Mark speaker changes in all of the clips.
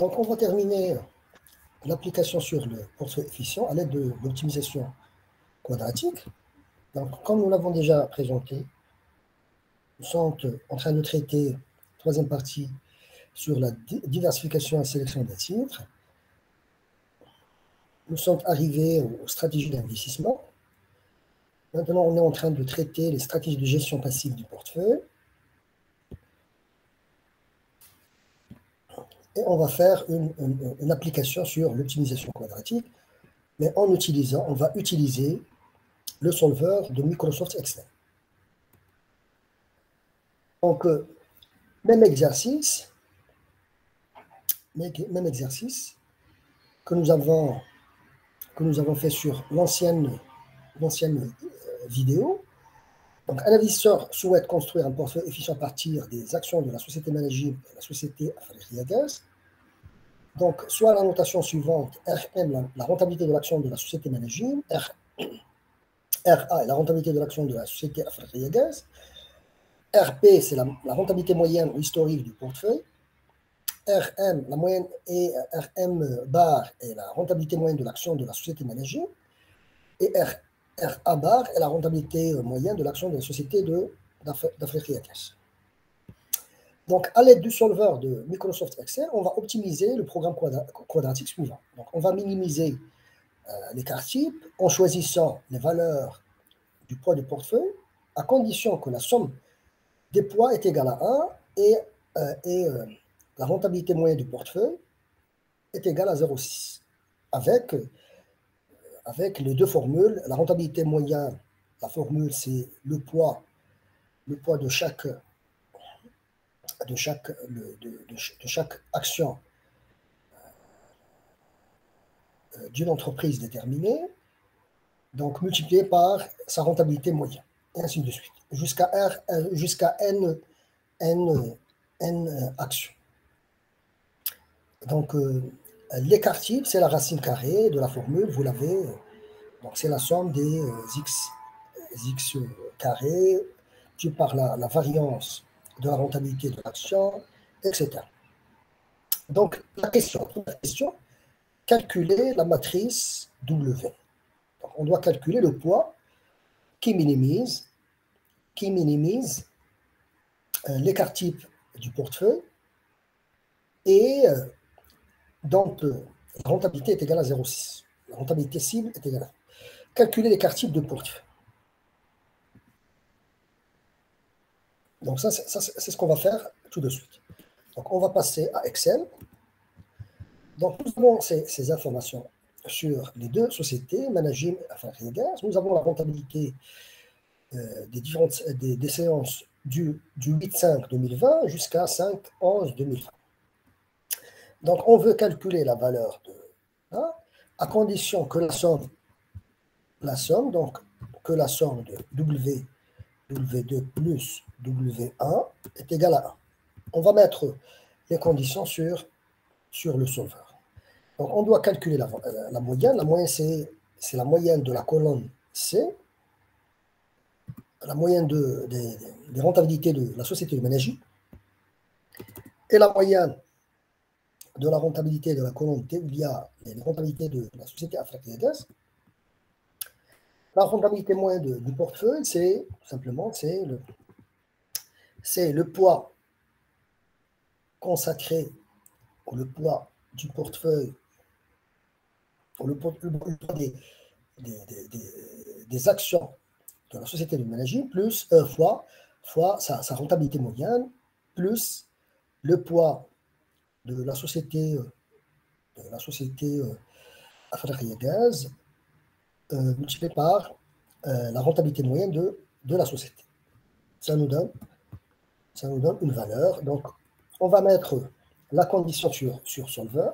Speaker 1: Donc, on va terminer l'application sur le portefeuille efficient à l'aide de l'optimisation quadratique. Donc, comme nous l'avons déjà présenté, nous sommes en train de traiter, troisième partie, sur la diversification et sélection des titres. Nous sommes arrivés aux stratégies d'investissement. Maintenant, on est en train de traiter les stratégies de gestion passive du portefeuille. Et on va faire une application sur l'optimisation quadratique, mais on va utiliser le solver de Microsoft Excel. Donc, même exercice que nous avons fait sur l'ancienne vidéo. Donc, un investisseur souhaite construire un portefeuille efficient à partir des actions de la société managée et la société Africa Gaz. Donc, soit la notation suivante, RM, la rentabilité de l'action de la société managée, RA est la rentabilité de l'action de la société Africa Gaz, RP, c'est la rentabilité moyenne ou historique du portefeuille, RM, la moyenne, et RM bar est la rentabilité moyenne de l'action de la société managée, et RA bar est la rentabilité moyenne de l'action de la société d'Africa Gaz. Donc, à l'aide du solver de Microsoft Excel, on va optimiser le programme quadratique suivant. Donc, on va minimiser l'écart type en choisissant les valeurs du poids du portefeuille, à condition que la somme des poids est égale à 1 et la rentabilité moyenne du portefeuille est égale à 0,6. Avec les deux formules, la rentabilité moyenne, la formule c'est le poids de chaque action d'une entreprise déterminée, donc multiplié par sa rentabilité moyenne, et ainsi de suite, jusqu'à n actions. Donc, l'écart type, c'est la racine carrée de la formule, vous l'avez, donc c'est la somme des x carré, tu par la variance de la rentabilité de l'action, etc. Donc, la question, calculer la matrice W. Donc, on doit calculer le poids qui minimise l'écart type du portefeuille et donc la rentabilité est égale à 0,6. La rentabilité cible est égale à 1. Calculer l'écart type de portefeuille. Donc ça c'est ce qu'on va faire tout de suite. Donc on va passer à Excel. Donc nous avons ces informations sur les deux sociétés, Managim et Africa Gaz. Nous avons la rentabilité des séances du 8-5-2020 jusqu'à 5-11-2020. Donc on veut calculer la valeur de A à condition que la somme donc que la somme de W2 plus W1 est égale à 1. On va mettre les conditions sur le solver. Donc, on doit calculer la moyenne. La moyenne, c'est la moyenne de la colonne C, la moyenne des rentabilités de la société de management, et la moyenne de la rentabilité de la colonne T, où il y a les rentabilités de la société Africa Gaz. La rentabilité moyenne du portefeuille, c'est simplement le poids consacré, ou le poids du portefeuille, ou le poids des actions de la société de management, plus fois sa rentabilité moyenne, plus le poids de la société Africa Gaz, multiplié par la rentabilité moyenne de la société. Ça nous donne une valeur. Donc, on va mettre la condition sur solver.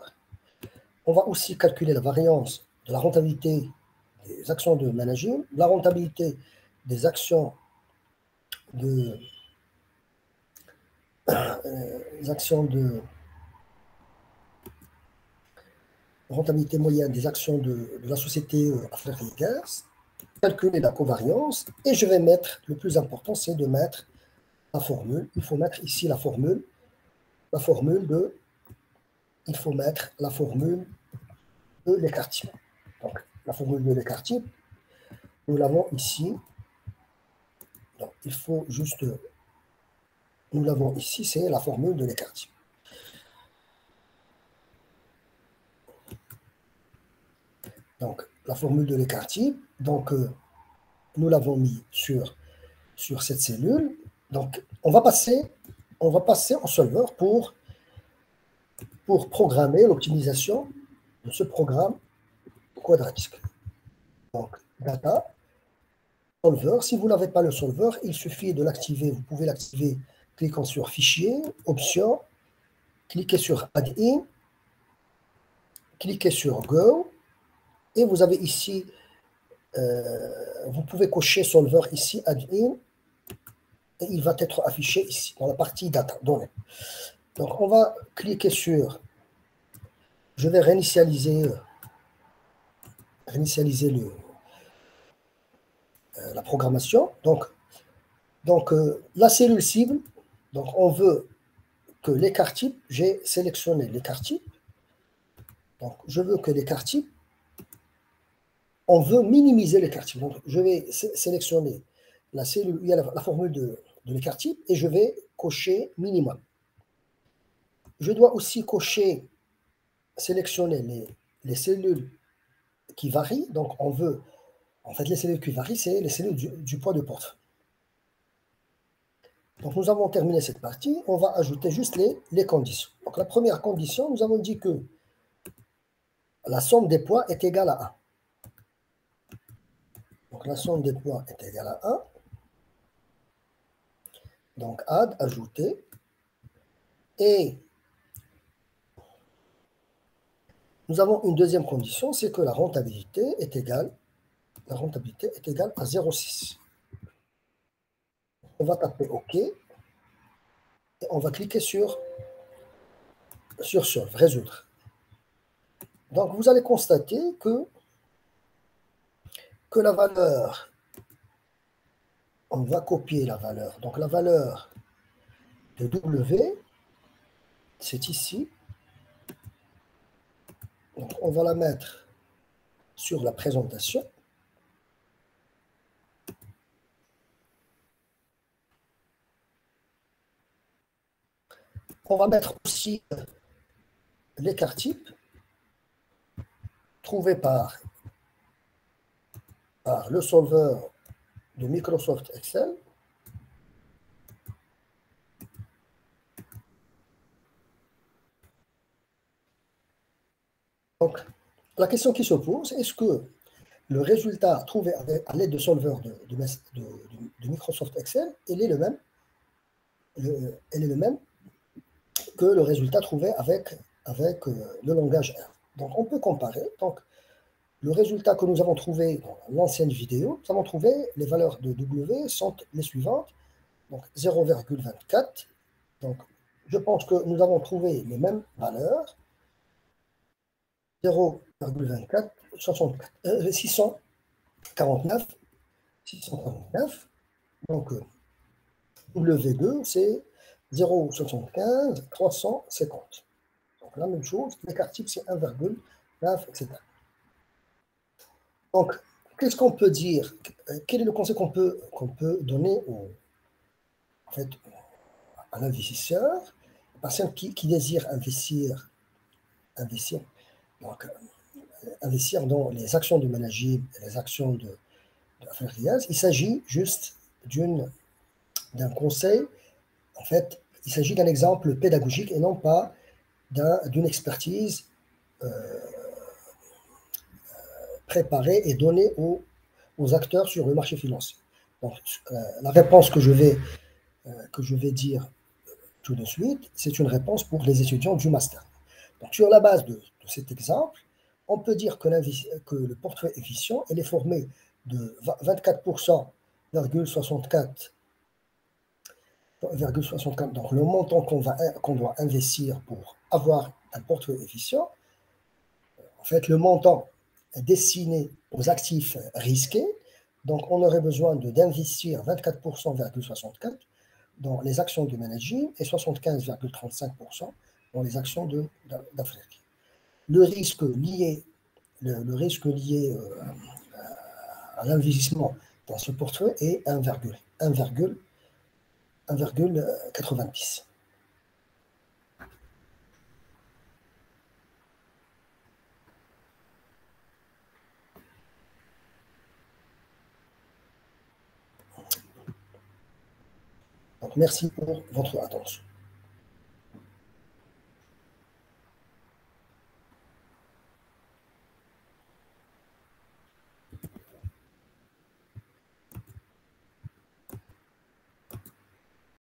Speaker 1: On va aussi calculer la variance de la rentabilité des actions de management, la rentabilité des actions de rentabilité moyenne des actions de la société Africa Gaz, calculer la covariance, et je vais mettre, le plus important, c'est de mettre la formule. Il faut mettre ici la formule de il faut mettre la formule de l'écart-type. Donc, la formule de l'écart-type, nous l'avons ici. Donc, il faut juste... Nous l'avons ici, c'est la formule de l'écart-type. Donc, la formule de l'écart-type, donc, nous l'avons mis sur cette cellule. Donc, on va passer en solver pour programmer l'optimisation de ce programme quadratique. Donc, data, solver. Si vous n'avez pas le solver, il suffit de l'activer. Vous pouvez l'activer en cliquant sur Fichier, Options, cliquez sur Add-in, cliquez sur Go, et vous avez ici, vous pouvez cocher Solver ici, Add-in, et il va être affiché ici, dans la partie Data, données. Donc, on va cliquer sur, je vais réinitialiser la programmation. Donc la cellule cible, donc on veut que l'écart type, j'ai sélectionné l'écart type. Donc je veux que l'écart type, on veut minimiser l'écart type. Donc je vais sélectionner la cellule, il y a la formule de l'écart type, et je vais cocher minimum. Je dois aussi sélectionner les cellules qui varient. Donc on veut, en fait les cellules qui varient, c'est les cellules du poids de portefeuille. Donc, nous avons terminé cette partie. On va ajouter juste les conditions. Donc, la première condition, nous avons dit que la somme des poids est égale à 1. Donc, la somme des poids est égale à 1. Donc, add, ajouter. Et nous avons une deuxième condition, c'est que la rentabilité est égale à 0,6. On va taper OK. Et on va cliquer sur Solve, résoudre. Donc, vous allez constater que la valeur, on va copier la valeur. Donc, la valeur de W, c'est ici. Donc, on va la mettre sur la présentation. On va mettre aussi l'écart type trouvé par le solver de Microsoft Excel. Donc, la question qui se pose, est-ce que le résultat trouvé à l'aide de solver de Microsoft Excel, il est le même que le résultat trouvé avec le langage R. Donc, on peut comparer. Donc, le résultat que nous avons trouvé dans l'ancienne vidéo, nous avons trouvé les valeurs de W sont les suivantes. Donc, 0,24. Donc, je pense que nous avons trouvé les mêmes valeurs. 0,24, 649. Donc, W2, c'est 0,75, 350. Donc, la même chose, l'écart type, c'est 1,9, etc. Donc, qu'est-ce qu'on peut dire? Quel est le conseil qu'on peut donner à l'investisseur, la personne qui désire investir dans les actions de management et les actions de Affaires. Il s'agit juste d'un conseil. En fait, il s'agit d'un exemple pédagogique et non pas d'une expertise préparée et donnée aux acteurs sur le marché financier. Donc, la réponse que je vais dire tout de suite, c'est une réponse pour les étudiants du master. Donc, sur la base de cet exemple, on peut dire que le portefeuille efficient est formé de 24,64%, donc le montant qu'on doit investir pour avoir un portefeuille efficient. En fait, le montant est destiné aux actifs risqués, donc on aurait besoin d'investir 24,64% dans les actions de managing et 75,35% dans les actions d'Afrique. Le risque lié, le risque lié à l'investissement dans ce portefeuille est 1,90. Donc, merci pour votre attention.